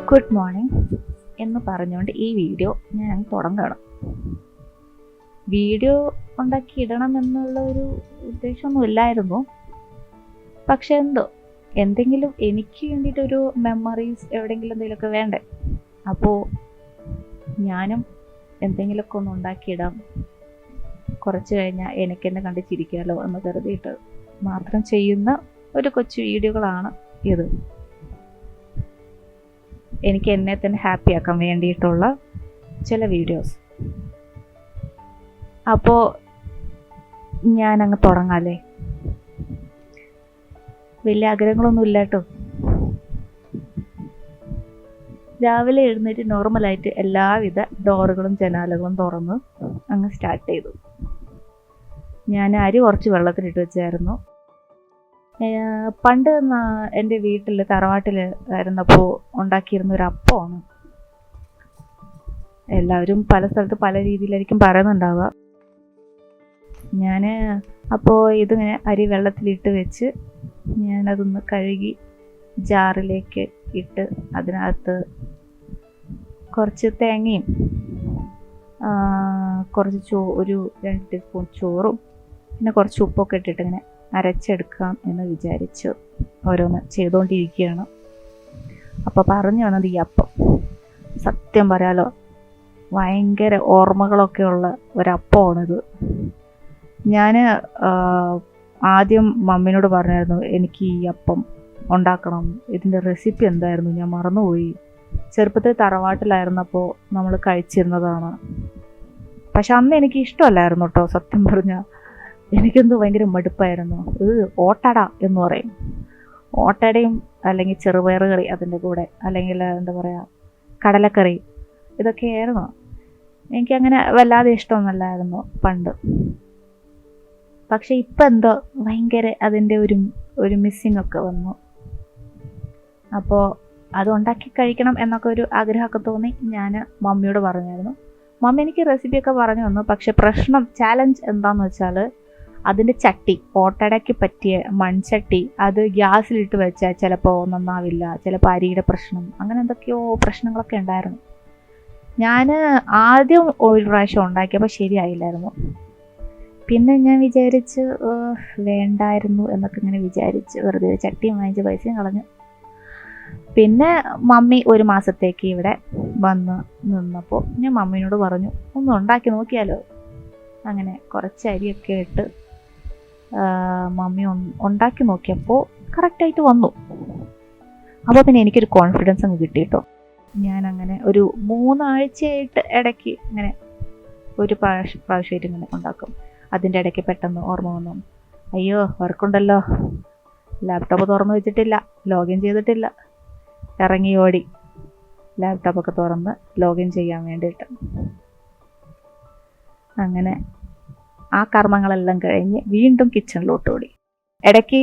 Good morning എന്ന് പറഞ്ഞുകൊണ്ട് ഈ വീഡിയോ ഞാൻ തുടങ്ങണം. വീഡിയോ ഉണ്ടാക്കി ഇടണം എന്നുള്ള ഒരു ഉദ്ദേശമൊന്നും ഇല്ലായിരുന്നു. പക്ഷെ എന്തെങ്കിലും എനിക്ക് വേണ്ടിയിട്ടൊരു മെമ്മറീസ് എവിടെയെങ്കിലും എന്തെങ്കിലുമൊക്കെ വേണ്ടേ. അപ്പോൾ ഞാനും എന്തെങ്കിലുമൊക്കെ ഒന്ന് ഉണ്ടാക്കിയിടാം, കുറച്ച് കഴിഞ്ഞാൽ എനിക്കെന്നെ കണ്ട് ചിരിക്കാമല്ലോ എന്ന് കരുതിയിട്ട് മാത്രം ചെയ്യുന്ന ഒരു കൊച്ചു വീഡിയോകളാണ് ഇത്. എനിക്ക് എന്നെ തന്നെ ഹാപ്പി ആക്കാൻ വേണ്ടിയിട്ടുള്ള ചില വീഡിയോസ്. അപ്പോൾ ഞാനങ്ങ് തുടങ്ങാല്ലേ. വലിയ ആഗ്രഹങ്ങളൊന്നും ഇല്ല കേട്ടോ. രാവിലെ എഴുന്നേറ്റ് നോർമലായിട്ട് എല്ലാവിധ ഡോറുകളും ജനാലകളും തുറന്ന് അങ്ങ് സ്റ്റാർട്ട് ചെയ്തു. ഞാൻ അരി കുറച്ച് വെള്ളത്തിലിട്ട് വെച്ചായിരുന്നു. പണ്ട് എൻ്റെ വീട്ടിൽ തറവാട്ടിൽ ആയിരുന്നപ്പോൾ ഉണ്ടാക്കിയിരുന്ന ഒരു അപ്പമാണ്. എല്ലാവരും പല സ്ഥലത്ത് പല രീതിയിലായിരിക്കും പറയുന്നുണ്ടാവുക. ഞാൻ അപ്പോൾ ഇതിങ്ങനെ അരി വെള്ളത്തിലിട്ട് വെച്ച് ഞാനതൊന്ന് കഴുകി ജാറിലേക്ക് ഇട്ട് അതിനകത്ത് കുറച്ച് തേങ്ങയും കുറച്ച് ഒരു 2 ടീസ്പൂൺ ചോറും പിന്നെ കുറച്ച് ഉപ്പൊക്കെ ഇട്ടിട്ട് ഇങ്ങനെ അരച്ചെടുക്കാം എന്ന് വിചാരിച്ച് ഓരോന്ന് ചെയ്തുകൊണ്ടിരിക്കുകയാണ്. അപ്പോൾ പറഞ്ഞു വന്നത് ഈ അപ്പം. സത്യം പറയാലോ, ഭയങ്കര ഓർമ്മകളൊക്കെ ഉള്ള ഒരപ്പമാണിത്. ഞാൻ ആദ്യം മമ്മിനോട് പറഞ്ഞായിരുന്നു എനിക്ക് ഈ അപ്പം ഉണ്ടാക്കണം, ഇതിൻ്റെ റെസിപ്പി എന്തായിരുന്നു, ഞാൻ മറന്നുപോയി. ചെറുപ്പത്തിൽ തറവാട്ടിലായിരുന്നപ്പോൾ നമ്മൾ കഴിച്ചിരുന്നതാണ്. പക്ഷെ അന്ന് എനിക്ക് ഇഷ്ടമല്ലായിരുന്നു കേട്ടോ. സത്യം പറഞ്ഞാൽ എനിക്കെന്തോ ഭയങ്കര മടുപ്പായിരുന്നു. ഇത് ഓട്ടട എന്ന് പറയും. ഓട്ടടയും അല്ലെങ്കിൽ ചെറുപയർ കറി അതിൻ്റെ കൂടെ, അല്ലെങ്കിൽ എന്താ പറയുക കടലക്കറി, ഇതൊക്കെയായിരുന്നു. എനിക്കങ്ങനെ വല്ലാതെ ഇഷ്ടമൊന്നുമല്ലായിരുന്നു പണ്ട്. പക്ഷെ ഇപ്പം എന്തോ ഭയങ്കര അതിൻ്റെ ഒരു മിസ്സിങ് ഒക്കെ വന്നു. അപ്പോൾ അത് ഉണ്ടാക്കി കഴിക്കണം എന്നൊക്കെ ഒരു ആഗ്രഹമൊക്കെ തോന്നി. ഞാൻ മമ്മിയോട് പറഞ്ഞായിരുന്നു. മമ്മി എനിക്ക് റെസിപ്പിയൊക്കെ പറഞ്ഞു തന്നു. പക്ഷെ ചാലഞ്ച് എന്താണെന്ന് വെച്ചാൽ അതിൻ്റെ ചട്ടി, ഓട്ടടയ്ക്ക് പറ്റിയ മൺചട്ടി, അത് ഗ്യാസിലിട്ട് വെച്ചാൽ ചിലപ്പോൾ നന്നാവില്ല, ചിലപ്പോൾ അരിയുടെ പ്രശ്നം, അങ്ങനെ എന്തൊക്കെയോ പ്രശ്നങ്ങളൊക്കെ ഉണ്ടായിരുന്നു. ഞാൻ ആദ്യം ഒരു പ്രാവശ്യം ഉണ്ടാക്കിയപ്പോൾ ശരിയായില്ലായിരുന്നു. പിന്നെ ഞാൻ വിചാരിച്ച് വേണ്ടായിരുന്നു എന്നൊക്കെ ഇങ്ങനെ വിചാരിച്ച് വെറുതെ ചട്ടിയും വാങ്ങിച്ച് പൈസയും കളഞ്ഞു. പിന്നെ മമ്മി ഒരു മാസത്തേക്ക് ഇവിടെ വന്ന് നിന്നപ്പോൾ ഞാൻ മമ്മീനോട് പറഞ്ഞു ഒന്ന് ഉണ്ടാക്കി നോക്കിയാലോ. അങ്ങനെ കുറച്ച് അരിയൊക്കെ ഇട്ട് മമ്മി ഉണ്ടാക്കി നോക്കിയപ്പോൾ കറക്റ്റായിട്ട് വന്നു. അപ്പോൾ പിന്നെ എനിക്കൊരു കോൺഫിഡൻസ് അങ്ങ് കിട്ടി കേട്ടോ. ഞാനങ്ങനെ ഒരു 3 ആഴ്ചയായിട്ട് ഇടയ്ക്ക് ഇങ്ങനെ ഒരു പ്രാവശ്യമായിട്ട് ഇങ്ങനെ ഉണ്ടാക്കും. അതിൻ്റെ ഇടയ്ക്ക് പെട്ടെന്ന് ഓർമ്മ വന്നു, അയ്യോ വർക്കുണ്ടല്ലോ, ലാപ്ടോപ്പ് തുറന്ന് വെച്ചിട്ടില്ല, ലോഗിൻ ചെയ്തിട്ടില്ല. ഇറങ്ങി ഓടി ലാപ്ടോപ്പൊക്കെ തുറന്ന് ലോഗിൻ ചെയ്യാൻ വേണ്ടിയിട്ട്. അങ്ങനെ ആ കർമ്മങ്ങളെല്ലാം കഴിഞ്ഞ് വീണ്ടും കിച്ചണിലോട്ട് ഓടി. ഇടയ്ക്ക്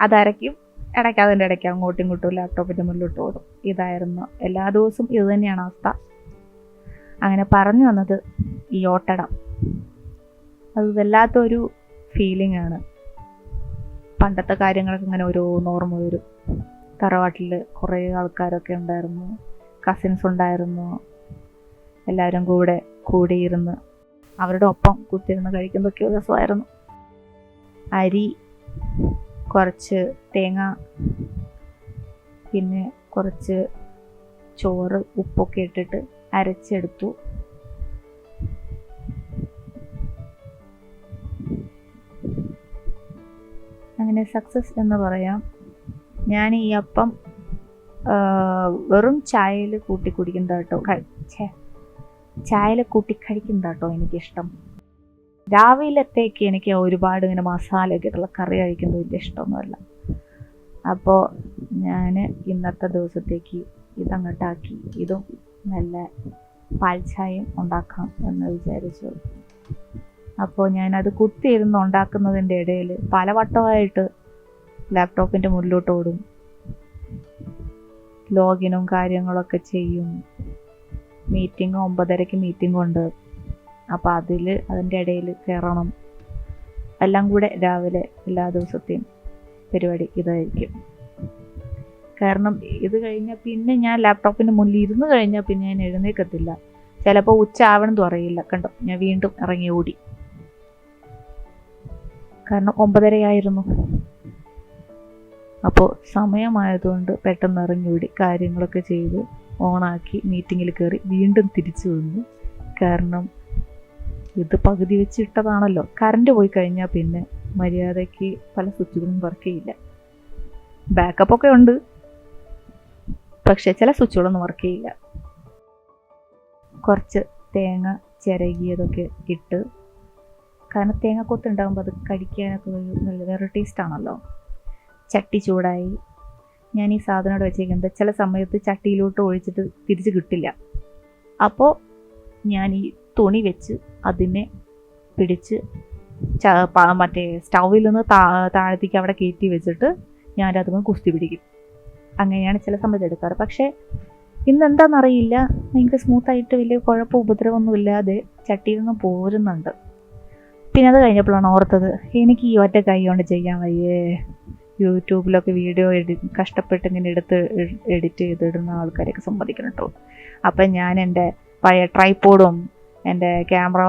അതരയ്ക്കും, ഇടയ്ക്ക് അതിൻ്റെ ഇടയ്ക്ക് അങ്ങോട്ടും ഇങ്ങോട്ടും ലാപ്ടോപ്പിൻ്റെ മുന്നിലോട്ട് ഓടും. ഇതായിരുന്നു എല്ലാ ദിവസവും ഇത് തന്നെയാണ് അവസ്ഥ. അങ്ങനെ പറഞ്ഞു വന്നത് ഈ ഓട്ടട അത് വല്ലാത്തൊരു ഫീലിംഗ് ആണ്. പണ്ടത്തെ കാര്യങ്ങളൊക്കെ ഇങ്ങനെ ഓർമ്മ വരും. തറവാട്ടിൽ കുറേ ആൾക്കാരൊക്കെ ഉണ്ടായിരുന്നു, കസിൻസ് ഉണ്ടായിരുന്നു. എല്ലാവരും കൂടിയിരുന്ന് അവരുടെ ഒപ്പം കുത്തിയിരുന്ന് കഴിക്കുന്നതൊക്കെ രസമായിരുന്നു. അരി, കുറച്ച് തേങ്ങ, പിന്നെ കുറച്ച് ചോറ്, ഉപ്പൊക്കെ ഇട്ടിട്ട് അരച്ചെടുത്തു. അങ്ങനെ സക്സസ് എന്ന് പറയാം. ഞാൻ ഈ അപ്പം വെറും ചായയിൽ കൂട്ടി കുടിക്കുന്നതാട്ടോ, ചായയിൽ കൂട്ടി കഴിക്കുന്നതാട്ടോ എനിക്കിഷ്ടം. രാവിലത്തേക്ക് എനിക്ക് ഒരുപാട് ഇങ്ങനെ മസാലയൊക്കെ ഇട്ടുള്ള കറി കഴിക്കുന്നത് വലിയ ഇഷ്ടമൊന്നുമല്ല. അപ്പോൾ ഞാൻ ഇന്നത്തെ ദിവസത്തേക്ക് ഇതങ്ങോട്ടാക്കി ഇതും നല്ല പാൽ ചായയും ഉണ്ടാക്കാം എന്ന് വിചാരിച്ചു. അപ്പോൾ ഞാനത് കുത്തിയിരുന്ന് ഉണ്ടാക്കുന്നതിൻ്റെ ഇടയിൽ പലവട്ടമായിട്ട് ലാപ്ടോപ്പിൻ്റെ മുന്നിലോട്ട് ഓടും, ലോഗിനും കാര്യങ്ങളൊക്കെ ചെയ്യും. മീറ്റിംഗ് 9:30 മീറ്റിംഗ് ഉണ്ട്. അപ്പോൾ അതിൻ്റെ ഇടയിൽ കയറണം. എല്ലാം കൂടെ രാവിലെ എല്ലാ ദിവസത്തെയും പരിപാടി ഇതായിരിക്കും. കാരണം ഇത് കഴിഞ്ഞാൽ പിന്നെ ഞാൻ ലാപ്ടോപ്പിന് മുന്നിൽ ഇരുന്ന് കഴിഞ്ഞാൽ പിന്നെ ഞാൻ എഴുന്നേക്കത്തില്ല. ചിലപ്പോൾ ഉച്ച ആവണമെന്നും അറിയില്ല. കണ്ടോ, ഞാൻ വീണ്ടും ഇറങ്ങി ഓടി. കാരണം 9:30 ആയിരുന്നു. അപ്പോൾ സമയമായതുകൊണ്ട് പെട്ടെന്ന് ഇറങ്ങി ഓടി, കാര്യങ്ങളൊക്കെ ചെയ്ത് ഓണാക്കി മീറ്റിങ്ങിൽ കയറി വീണ്ടും തിരിച്ചു വന്നു. കാരണം ഇത് പകുതി വെച്ച് ഇട്ടതാണല്ലോ. കറണ്ട് പോയി കഴിഞ്ഞാൽ പിന്നെ മര്യാദയ്ക്ക് പല സ്വിച്ചുകളും വർക്ക് ചെയ്യില്ല. ബാക്കപ്പൊക്കെ ഉണ്ട്, പക്ഷെ ചില സ്വിച്ചുകളൊന്നും വർക്ക് ചെയ്യില്ല. കുറച്ച് തേങ്ങ ചിരകിയതൊക്കെ ഇട്ട്, കാരണം തേങ്ങക്കൊത്ത് ഉണ്ടാകുമ്പോൾ അത് കടിക്കാനൊക്കെ നല്ല വേറെ ടേസ്റ്റാണല്ലോ. ചട്ടി ചൂടായി. ഞാൻ ഈ സാധനം ഇവിടെ വെച്ചേക്കുന്നത് ചില സമയത്ത് ചട്ടിയിലോട്ട് ഒഴിച്ചിട്ട് തിരിച്ച് കിട്ടില്ല. അപ്പോൾ ഞാൻ ഈ തുണി വെച്ച് അതിനെ പിടിച്ച് മറ്റേ സ്റ്റൗവിൽ നിന്ന് താഴത്തേക്ക് അവിടെ കയറ്റി വെച്ചിട്ട് ഞാനതും കുസ്തി പിടിക്കും. അങ്ങനെയാണ് ചില സമയത്ത് എടുക്കാറ്. പക്ഷേ ഇന്ന് എന്താണെന്നറിയില്ല, ഭയങ്കര സ്മൂത്തായിട്ട് വലിയ കുഴപ്പം ഉപദ്രവമൊന്നും ഇല്ലാതെ ചട്ടിയിൽ നിന്ന് പോരുന്നുണ്ട്. പിന്നെ അത് കഴിഞ്ഞപ്പോഴാണ് ഓർത്തത്, എനിക്ക് ഈ ഒറ്റ കൈ കൊണ്ട് ചെയ്യാൻ വയ്യേ. യൂട്യൂബിലൊക്കെ വീഡിയോ കഷ്ടപ്പെട്ട് ഇങ്ങനെ എഡിറ്റ് ചെയ്തിടുന്ന ആൾക്കാരെയൊക്കെ സമ്മതിക്കണം കേട്ടോ. അപ്പം ഞാൻ എൻ്റെ പഴയ ട്രൈപോഡും എൻ്റെ ക്യാമറ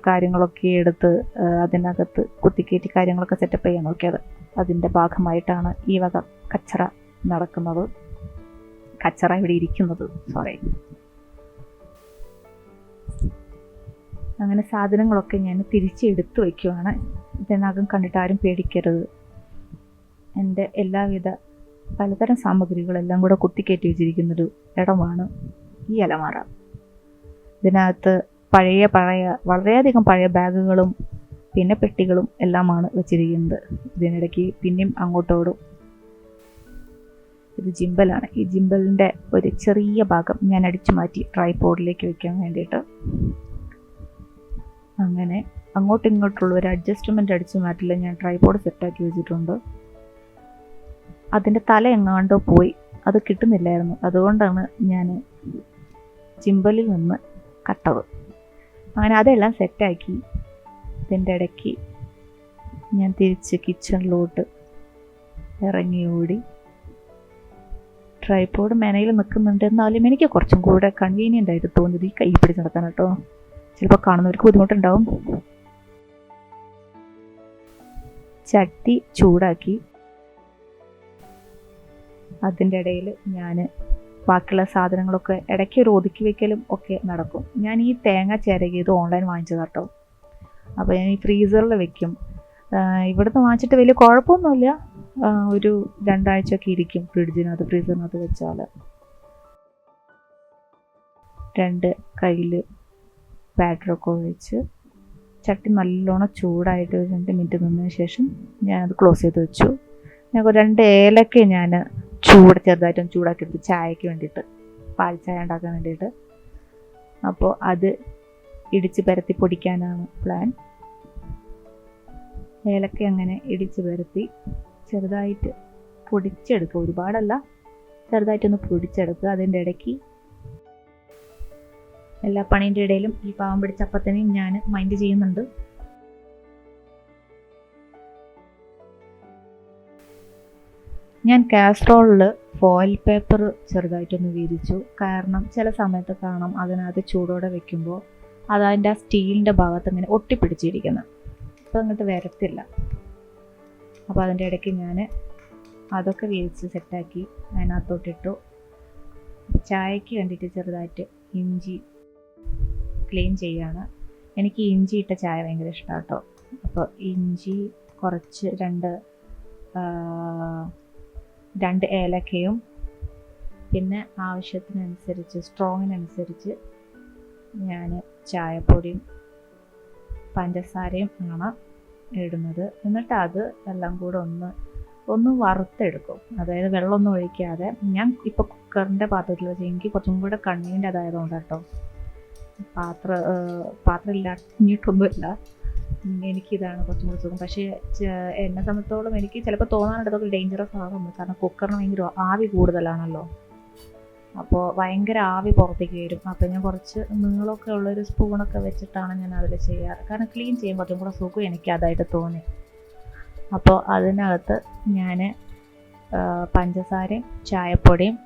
കാര്യങ്ങളൊക്കെ എടുത്ത് അതിനകത്ത് കുത്തിക്കയറ്റി കാര്യങ്ങളൊക്കെ സെറ്റപ്പ് ചെയ്യാൻ നോക്കിയത്. അതിൻ്റെ ഭാഗമായിട്ടാണ് ഈ വക കച്ചറ നടക്കുന്നത്. കച്ചറ ഇവിടെ ഇരിക്കുന്നത്, സോറി. അങ്ങനെ സാധനങ്ങളൊക്കെ ഞാൻ തിരിച്ചെടുത്ത് വയ്ക്കുവാണ്. ഇതിനകം കണ്ടിട്ട് ആരും പേടിക്കരുത്. എൻ്റെ എല്ലാവിധ പലതരം സാമഗ്രികളെല്ലാം കൂടെ കുത്തിക്കയറ്റി വെച്ചിരിക്കുന്നൊരു ഇടമാണ് ഈ അലമാര. ഇതിനകത്ത് പഴയ വളരെയധികം പഴയ ബാഗുകളും പിന്നെ പെട്ടികളും എല്ലാമാണ് വെച്ചിരിക്കുന്നത്. ഇതിനിടയ്ക്ക് പിന്നെയും അങ്ങോട്ടോടും. ഇത് ജിമ്പലാണ്. ഈ ജിമ്പലിൻ്റെ ഒരു ചെറിയ ഭാഗം ഞാൻ അടിച്ചു മാറ്റി ട്രൈപോഡിലേക്ക് വെക്കാൻ വേണ്ടിയിട്ട്. അങ്ങനെ അങ്ങോട്ടും ഇങ്ങോട്ടുള്ള ഒരു അഡ്ജസ്റ്റ്മെൻറ്റ് അടിച്ചു മാറ്റില്ല, ഞാൻ ട്രൈപോഡ് സെറ്റാക്കി വെച്ചിട്ടുണ്ട്. അതിൻ്റെ തല എങ്ങാണ്ടോ പോയി, അത് കിട്ടുന്നില്ലായിരുന്നു. അതുകൊണ്ടാണ് ഞാൻ ജിമ്പലിൽ നിന്ന് കട്ടത്. അങ്ങനെ അതെല്ലാം സെറ്റാക്കി ഇതിൻ്റെ ഇടയ്ക്ക് ഞാൻ തിരിച്ച് കിച്ചണിലോട്ട് ഇറങ്ങി ഓടി. ട്രൈപോഡ് മെനയിൽ നിൽക്കുന്നുണ്ട്, എന്നാലും എനിക്ക് കുറച്ചും കൂടെ കൺവീനിയൻ്റ് ആയിട്ട് തോന്നിയത് ഈ കൈ പിടിച്ച് നടക്കാൻ കേട്ടോ. ചിലപ്പോൾ കാണുന്നവർക്ക് ബുദ്ധിമുട്ടുണ്ടാവും. ചട്ടി ചൂടാക്കി അതിൻ്റെ ഇടയിൽ ഞാൻ ബാക്കിയുള്ള സാധനങ്ങളൊക്കെ ഇടയ്ക്ക് ഒരു ഒതുക്കി വെക്കലും ഒക്കെ നടക്കും. ഞാൻ ഈ തേങ്ങ ചിരകിയത് ഓൺലൈൻ വാങ്ങിച്ചത് കേട്ടോ. അപ്പോൾ ഞാൻ ഈ ഫ്രീസറിൽ വെക്കും. ഇവിടുന്ന് വാങ്ങിച്ചിട്ട് വലിയ കുഴപ്പമൊന്നുമില്ല. ഒരു 2 ആഴ്ചയൊക്കെ ഇരിക്കും ഫ്രിഡ്ജിനകത്ത്, ഫ്രീസറിനകത്ത് വെച്ചാൽ. 2 കയ്യിൽ ബാറ്ററൊക്കെ ഒഴിച്ച് ചട്ടി നല്ലോണം ചൂടായിട്ട് 2 മിനിറ്റ് നിന്നതിന് ശേഷം ഞാനത് ക്ലോസ് ചെയ്ത് വെച്ചു. ഞാൻ 2 ഏലക്ക ഞാൻ ചെറുതായിട്ടൊന്ന് ചൂടാക്കി എടുത്ത് ചായക്ക് വേണ്ടിയിട്ട്, പാൽ ചായ ഉണ്ടാക്കാൻ വേണ്ടിയിട്ട്. അപ്പോൾ അത് ഇടിച്ച് പരത്തി പൊടിക്കാനാണ് പ്ലാൻ. ഏലക്ക അങ്ങനെ ഇടിച്ച് പരത്തി ചെറുതായിട്ട് പൊടിച്ചെടുക്കുക, ഒരുപാടല്ല, ചെറുതായിട്ടൊന്ന് പൊടിച്ചെടുക്കുക. അതിൻ്റെ ഇടയ്ക്ക് എല്ലാ പണീൻ്റെ ഇടയിലും ഈ പാവം പിടിച്ച അപ്പത്തിനെയും ഞാൻ മൈൻഡ് ചെയ്യുന്നുണ്ട്. ഞാൻ കാസ്ട്രോളിൽ ഫോയിൽ പേപ്പർ ചെറുതായിട്ടൊന്ന് വീതിച്ചു. കാരണം ചില സമയത്ത് കാണാം അതിനകത്ത് ചൂടോടെ വെക്കുമ്പോൾ അത് അതിൻ്റെ ആ സ്റ്റീലിൻ്റെ ഭാഗത്ത് ഇങ്ങനെ ഒട്ടിപ്പിടിച്ചിരിക്കുന്നത്, അപ്പോൾ അങ്ങോട്ട് വരത്തില്ല. അപ്പോൾ അതിൻ്റെ ഇടയ്ക്ക് ഞാൻ അതൊക്കെ വീതിച്ച് സെറ്റാക്കി അതിനകത്തോട്ടിട്ടു. ചായക്ക് വേണ്ടിയിട്ട് ചെറുതായിട്ട് ഇഞ്ചി ക്ലീൻ ചെയ്യാണ്. എനിക്ക് ഇഞ്ചി ഇട്ട ചായ ഭയങ്കര ഇഷ്ടമാണ് കേട്ടോ. അപ്പോൾ ഇഞ്ചി കുറച്ച് 2 ഏലക്കയും പിന്നെ ആവശ്യത്തിനനുസരിച്ച് സ്ട്രോങ്ങിനനുസരിച്ച് ഞാൻ ചായപ്പൊടിയും പഞ്ചസാരയും ആണ് ഇടുന്നത്. എന്നിട്ട് അത് എല്ലാം കൂടെ ഒന്ന് വറുത്തെടുക്കും. അതായത് വെള്ളമൊന്നും ഒഴിക്കാതെ. ഞാൻ ഇപ്പോൾ കുക്കറിൻ്റെ പാത്രത്തിൽ വെച്ച് എനിക്ക് കുറച്ചും കൂടെ കൺവീനിയൻ്റ് അതായതുകൊണ്ട് കേട്ടോ. പാത്രം ഇല്ലാഞ്ഞിട്ടൊന്നുമില്ല, എനിക്കിതാണ് കുറച്ചും കൂടി സുഖം. പക്ഷേ എന്നെ സംബന്ധിച്ചോളം എനിക്ക് ചിലപ്പോൾ തോന്നാറുണ്ട് അതൊക്കെ ഡേഞ്ചറസ് ആകുന്നു. കാരണം കുക്കറിന് ഭയങ്കര ആവി കൂടുതലാണല്ലോ. അപ്പോൾ ഭയങ്കര ആവി പുറത്തേക്ക് വരും. അപ്പോൾ ഞാൻ കുറച്ച് നീളമൊക്കെ ഉള്ളൊരു സ്പൂണൊക്കെ വെച്ചിട്ടാണ് ഞാൻ അതിൽ ചെയ്യാറ്. കാരണം ക്ലീൻ ചെയ്യുമ്പോൾ കുറച്ചും കൂടെ സുഖം എനിക്ക് അതായിട്ട് തോന്നി. അപ്പോൾ അതിനകത്ത് ഞാൻ പഞ്ചസാരയും ചായപ്പൊടിയും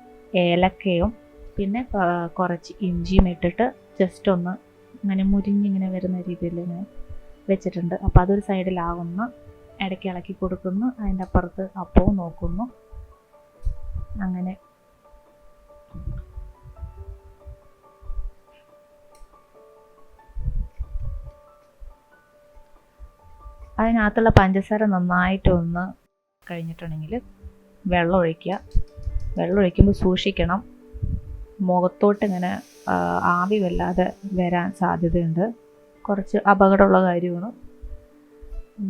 ഏലക്കയും പിന്നെ കുറച്ച് ഇഞ്ചിയും ഇട്ടിട്ട് ജസ്റ്റ് ഒന്ന് ഇങ്ങനെ മുരിഞ്ഞിങ്ങനെ വരുന്ന രീതിയിൽ ഇങ്ങനെ വെച്ചിട്ടുണ്ട്. അപ്പോൾ അതൊരു സൈഡിലാവുന്നു, ഇടയ്ക്ക് ഇളക്കി കൊടുക്കുന്നു, അതിൻ്റെ അപ്പുറത്ത് അപ്പവും നോക്കുന്നു. അങ്ങനെ അതിനകത്തുള്ള പഞ്ചസാര നന്നായിട്ട് ഒന്ന് കഴിഞ്ഞിട്ടുണ്ടെങ്കിൽ വെള്ളം ഒഴിക്കുക. വെള്ളം ഒഴിക്കുമ്പോൾ സൂക്ഷിക്കണം, മുഖത്തോട്ട് ഇങ്ങനെ ആവി വല്ലാതെ വരാൻ സാധ്യതയുണ്ട്. കുറച്ച് അപകടമുള്ള കാര്യമാണ്.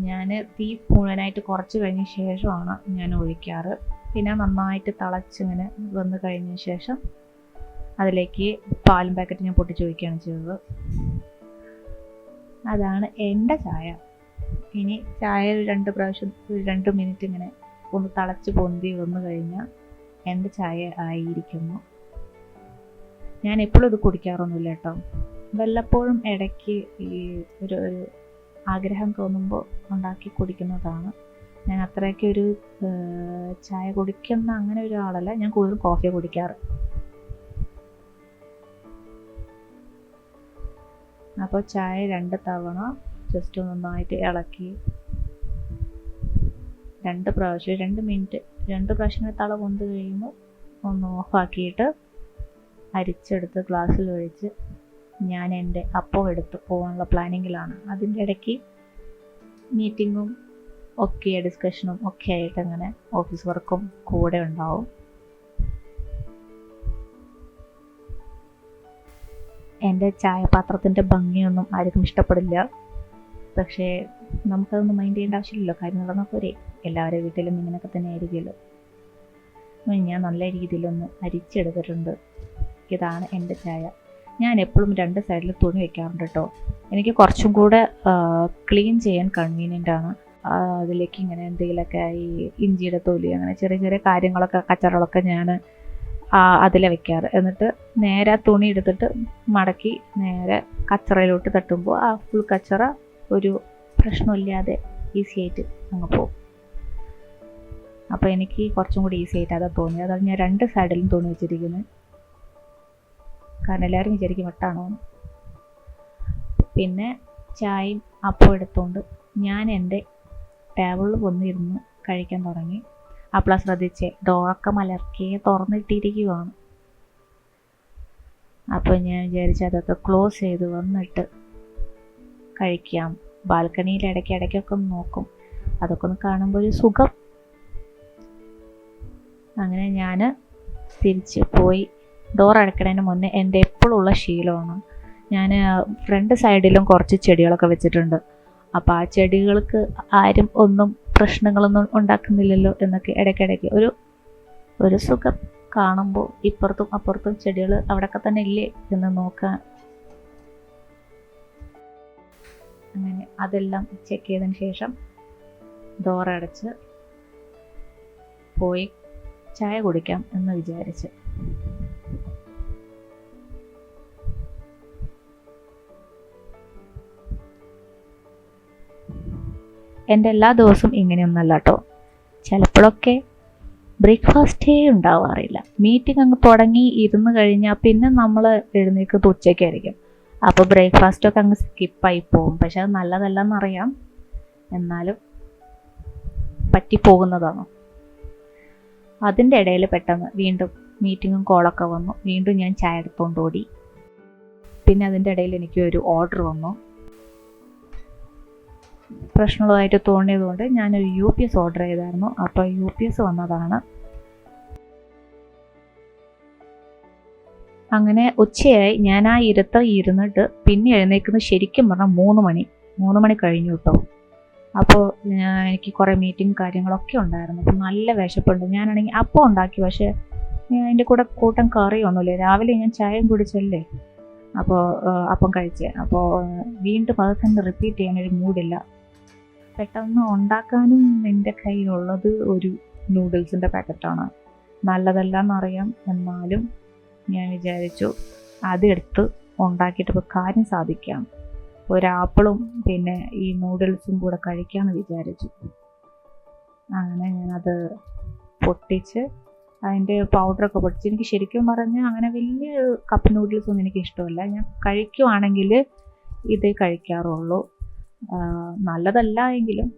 ഞാൻ തീ മുഴുവനായിട്ട് കുറച്ച് കഴിഞ്ഞ ശേഷമാണ് ഞാൻ ഒഴിക്കാറ്. പിന്നെ നന്നായിട്ട് തിളച്ചിങ്ങനെ വന്ന് കഴിഞ്ഞ ശേഷം അതിലേക്ക് പാലും പാക്കറ്റ് ഞാൻ പൊട്ടിച്ചൊഴിക്കുകയാണ് ചെയ്തത്. അതാണ് എൻ്റെ ചായ. ഇനി ചായ 2 മിനിറ്റ് ഇങ്ങനെ ഒന്ന് തിളച്ച് പൊന്തി വന്നു കഴിഞ്ഞാൽ എൻ്റെ ചായ ആയിരിക്കുന്നു. ഞാൻ എപ്പോഴും ഇത് കുടിക്കാറൊന്നുമില്ല കേട്ടോ. വല്ലപ്പോഴും ഇടയ്ക്ക് ഈ ഒരു ആഗ്രഹം തോന്നുമ്പോൾ ഉണ്ടാക്കി കുടിക്കുന്നതാണ്. ഞാൻ അത്രയ്ക്ക് ഒരു ചായ കുടിക്കുന്ന അങ്ങനെ ഒരാളല്ല. ഞാൻ കൂടുതലും കോഫി കുടിക്കാറ്. അപ്പോൾ ചായ 2 തവണ ജസ്റ്റ് നന്നായിട്ട് ഇളക്കി 2 പ്രാവശ്യം 2 മിനിറ്റ് 2 പ്രാവശ്യം തള പൊന്ത് കഴിയുമ്പോൾ ഒന്ന് ഓഫാക്കിയിട്ട് അരിച്ചെടുത്ത് ഗ്ലാസ്സിൽ ഒഴിച്ച് ഞാൻ എൻ്റെ അപ്പം എടുത്ത് പോകാനുള്ള പ്ലാനിങ്ങിലാണ്. അതിൻ്റെ ഇടയ്ക്ക് മീറ്റിങ്ങും ഒക്കെ ഡിസ്കഷനും ഒക്കെ ആയിട്ട് അങ്ങനെ ഓഫീസ് വർക്കും കൂടെ ഉണ്ടാവും. എൻ്റെ ചായപാത്രത്തിൻ്റെ ഭംഗിയൊന്നും ആർക്കും ഇഷ്ടപ്പെടില്ല. പക്ഷേ നമുക്കതൊന്നും മൈൻഡ് ചെയ്യേണ്ട ആവശ്യമില്ലല്ലോ, കാര്യം നടന്നാൽ പോരെ. എല്ലാവരുടെ വീട്ടിലും ഇങ്ങനെയൊക്കെ തന്നെ ആയിരിക്കുമല്ലോ. ഞാൻ നല്ല രീതിയിലൊന്ന് അരിച്ചെടുത്തിട്ടുണ്ട്. ഇതാണ് എൻ്റെ ചായ. ഞാൻ എപ്പോഴും 2 സൈഡിൽ തുണി വയ്ക്കാറുണ്ട് കേട്ടോ. എനിക്ക് കുറച്ചും കൂടെ ക്ലീൻ ചെയ്യാൻ കൺവീനിയൻ്റ് ആണ്. അതിലേക്ക് ഇങ്ങനെ എന്തെങ്കിലുമൊക്കെ ഈ ഇഞ്ചിയുടെ തൊലി അങ്ങനെ ചെറിയ ചെറിയ കാര്യങ്ങളൊക്കെ കച്ചറകളൊക്കെ ഞാൻ അതിലെ വെക്കാറ്. എന്നിട്ട് നേരെ തുണി എടുത്തിട്ട് മടക്കി നേരെ കച്ചറയിലോട്ട് തട്ടുമ്പോൾ ആ ഫുൾ കച്ചറ ഒരു പ്രശ്നമില്ലാതെ ഈസി ആയിട്ട് അങ്ങ് പോകും. അപ്പോൾ എനിക്ക് കുറച്ചും കൂടി ഈസി ആയിട്ട് അതാ തോന്നിയത്. അതാണ് ഞാൻ 2 സൈഡിലും തുണി വെച്ചിരിക്കുന്നത്. കാരണം എല്ലാവരും വിചാരിക്കും വട്ടാണോ. പിന്നെ ചായയും അപ്പം എടുത്തുകൊണ്ട് ഞാൻ എൻ്റെ ടേബിളിൽ വന്നിരുന്ന് കഴിക്കാൻ തുടങ്ങി. അപ്പോൾ ശ്രദ്ധിച്ചേ, ഡോറൊക്കെ മലർക്കിയെ തുറന്നിട്ടിരിക്കുവാണ്. അപ്പോൾ ഞാൻ വിചാരിച്ചു അതൊക്കെ ക്ലോസ് ചെയ്ത് വന്നിട്ട് കഴിക്കാം. ബാൽക്കണിയിൽ ഇടയ്ക്കൊക്കെ ഒന്ന് നോക്കും, അതൊക്കെ ഒന്ന് കാണുമ്പോൾ ഒരു സുഖം. അങ്ങനെ ഞാൻ തിരിച്ച് പോയി. ഡോർ അടയ്ക്കുന്നതിന് മുന്നേ എൻ്റെ എപ്പോഴുള്ള ശീലമാണ്, ഞാൻ ഫ്രണ്ട് സൈഡിലും കുറച്ച് ചെടികളൊക്കെ വെച്ചിട്ടുണ്ട്. അപ്പോൾ ആ ചെടികൾക്ക് ആരും ഒന്നും പ്രശ്നങ്ങളൊന്നും ഉണ്ടാക്കുന്നില്ലല്ലോ എന്നൊക്കെ ഇടയ്ക്കിടയ്ക്ക് ഒരു സുഖം കാണുമ്പോൾ ഇപ്പുറത്തും അപ്പുറത്തും ചെടികൾ അവിടെയൊക്കെ തന്നെ ഇല്ലേ എന്ന് നോക്കാൻ. അങ്ങനെ അതെല്ലാം ചെക്ക് ചെയ്തതിന് ശേഷം ഡോർ അടച്ച് പോയി ചായ കുടിക്കാം എന്ന് വിചാരിച്ച്. എൻ്റെ എല്ലാ ദിവസവും ഇങ്ങനെയൊന്നല്ല കേട്ടോ. ചിലപ്പോഴൊക്കെ ബ്രേക്ക്ഫാസ്റ്റേ ഉണ്ടാവാറില്ല. മീറ്റിംഗ് അങ്ങ് തുടങ്ങി ഇരുന്ന് കഴിഞ്ഞാൽ പിന്നെ നമ്മൾ എഴുന്നേൽക്കുന്നത് ഉച്ചയ്ക്കായിരിക്കും. അപ്പോൾ ബ്രേക്ക്ഫാസ്റ്റൊക്കെ അങ്ങ് സ്കിപ്പായി പോകും. പക്ഷെ അത് നല്ലതല്ലെന്നറിയാം, എന്നാലും പറ്റിപ്പോകുന്നതാണ്. അതിൻ്റെ ഇടയിൽ പെട്ടെന്ന് വീണ്ടും മീറ്റിങ്ങും കോളൊക്കെ വന്നു. വീണ്ടും ഞാൻ ചായ എടുത്തുകൊണ്ട് ഓടി. പിന്നെ അതിൻ്റെ ഇടയിൽ എനിക്ക് ഒരു ഓർഡർ വന്നു. പ്രശ്നമുള്ളതായിട്ട് തോന്നിയതുകൊണ്ട് ഞാനൊരു UPS ഓർഡർ ചെയ്തായിരുന്നു. അപ്പോൾ UPS വന്നതാണ്. അങ്ങനെ ഉച്ചയായി. ഞാൻ ആ ഇരുന്നിട്ട് പിന്നെ എഴുന്നേൽക്കുന്നത് ശരിക്കും പറഞ്ഞാൽ 3 മണി കഴിഞ്ഞു കേട്ടോ. അപ്പോൾ എനിക്ക് കുറേ മീറ്റിംഗ് കാര്യങ്ങളൊക്കെ ഉണ്ടായിരുന്നു. അപ്പോൾ നല്ല വിശപ്പുണ്ട്. ഞാനാണെങ്കിൽ അപ്പം ഉണ്ടാക്കി, പക്ഷേ അതിൻ്റെ കൂടെ കൂട്ടം കറിയൊന്നുമില്ല. രാവിലെ ഞാൻ ചായയും കുടിച്ചല്ലേ, അപ്പോൾ അപ്പം കഴിച്ചേ. അപ്പോൾ വീണ്ടും അത് തന്നെ റിപ്പീറ്റ് ചെയ്യാനൊരു മൂഡില്ല. പെട്ടെന്ന് ഉണ്ടാക്കാനും എൻ്റെ കയ്യിലുള്ളത് ഒരു നൂഡിൽസിൻ്റെ പാക്കറ്റാണ്. നല്ലതല്ല എന്നറിയാം, എന്നാലും ഞാൻ വിചാരിച്ചു അതെടുത്ത് ഉണ്ടാക്കിയിട്ടിപ്പോൾ കാര്യം സാധിക്കാം. ഒരാപ്പിളും പിന്നെ ഈ നൂഡിൽസും കൂടെ കഴിക്കാമെന്ന് വിചാരിച്ചു. അങ്ങനെ ഞാനത് പൊട്ടിച്ച് അതിൻ്റെ പൗഡറൊക്കെ പൊട്ടിച്ച്. എനിക്ക് ശരിക്കും പറഞ്ഞാൽ അങ്ങനെ വലിയ കപ്പ് നൂഡിൽസ് ഒന്നും എനിക്ക് ഇഷ്ടമല്ല. ഞാൻ കഴിക്കുവാണെങ്കിൽ ഇതേ കഴിക്കാറുള്ളൂ. നല്ലതല്ല എങ്കിലും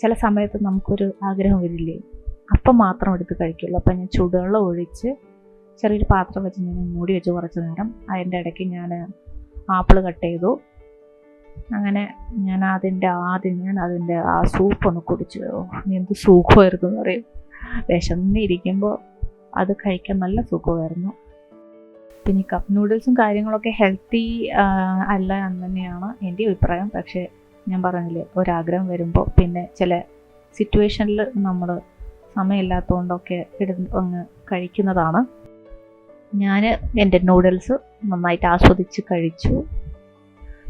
ചില സമയത്ത് നമുക്കൊരു ആഗ്രഹം വരില്ലേ, അപ്പം മാത്രം എടുത്ത് കഴിക്കുള്ളൂ. അപ്പം ഞാൻ ചൂടുവെള്ളം ഒഴിച്ച് ചെറിയൊരു പാത്രം വെച്ച് ഞാൻ മൂടി വെച്ച് കുറച്ച് നേരം. അതിൻ്റെ ഇടയ്ക്ക് ഞാൻ ആപ്പിൾ കട്ട് ചെയ്തു. അങ്ങനെ ഞാൻ അതിൻ്റെ ആ സൂപ്പ് ഒന്ന് കുടിച്ചു. എന്ത് സുഖമായിരുന്നു എന്ന് പറയും. വിശന്നിരിക്കുമ്പോൾ അത് കഴിക്കാൻ നല്ല സുഖമായിരുന്നു. പിന്നെ ഈ കപ്പ് നൂഡിൽസും കാര്യങ്ങളൊക്കെ ഹെൽത്തി അല്ല എന്ന് തന്നെയാണ് എൻ്റെ അഭിപ്രായം. പക്ഷേ ഞാൻ പറഞ്ഞില്ലേ, ഒരാഗ്രഹം വരുമ്പോൾ പിന്നെ ചില സിറ്റുവേഷനിൽ നമ്മൾ സമയമില്ലാത്തതുകൊണ്ടൊക്കെ അങ്ങ് കഴിക്കുന്നതാണ്. ഞാൻ എൻ്റെ നൂഡിൽസ് നന്നായിട്ട് ആസ്വദിച്ച് കഴിച്ചു.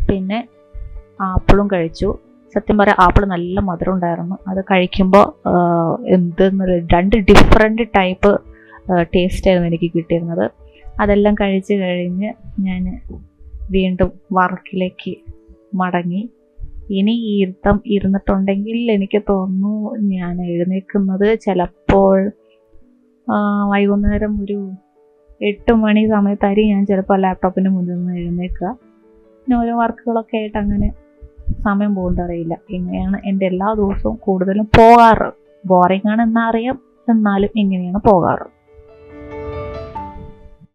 പിന്നെ ആപ്പിളും കഴിച്ചു. സത്യം പറയാം, ആപ്പിൾ നല്ല മധുരം ഉണ്ടായിരുന്നു. അത് കഴിക്കുമ്പോൾ രണ്ട് ഡിഫറെൻറ്റ് ടൈപ്പ് ടേസ്റ്റായിരുന്നു എനിക്ക് കിട്ടിയിരുന്നത്. അതെല്ലാം കഴിച്ച് കഴിഞ്ഞ് ഞാൻ വീണ്ടും വർക്കിലേക്ക് മടങ്ങി. ഇനി ഈ ഇരുന്നിട്ടുണ്ടെങ്കിൽ എനിക്ക് തോന്നുന്നു ഞാൻ എഴുന്നേൽക്കുന്നത് ചിലപ്പോൾ വൈകുന്നേരം ഒരു 8 മണി സമയത്തായിരിക്കും ഞാൻ ചിലപ്പോൾ ലാപ്ടോപ്പിൻ്റെ മുന്നിൽ നിന്ന് എഴുന്നേൽക്കുക. പിന്നെ ഓരോ വർക്കുകളൊക്കെ ആയിട്ട് അങ്ങനെ സമയം പോകുന്നത് അറിയില്ല. ഇങ്ങനെയാണ് എൻ്റെ എല്ലാ ദിവസവും കൂടുതലും പോകാറ്. ബോറിംഗ് ആണ് എന്നറിയാം, എന്നാലും ഇങ്ങനെയാണ് പോകാറ്.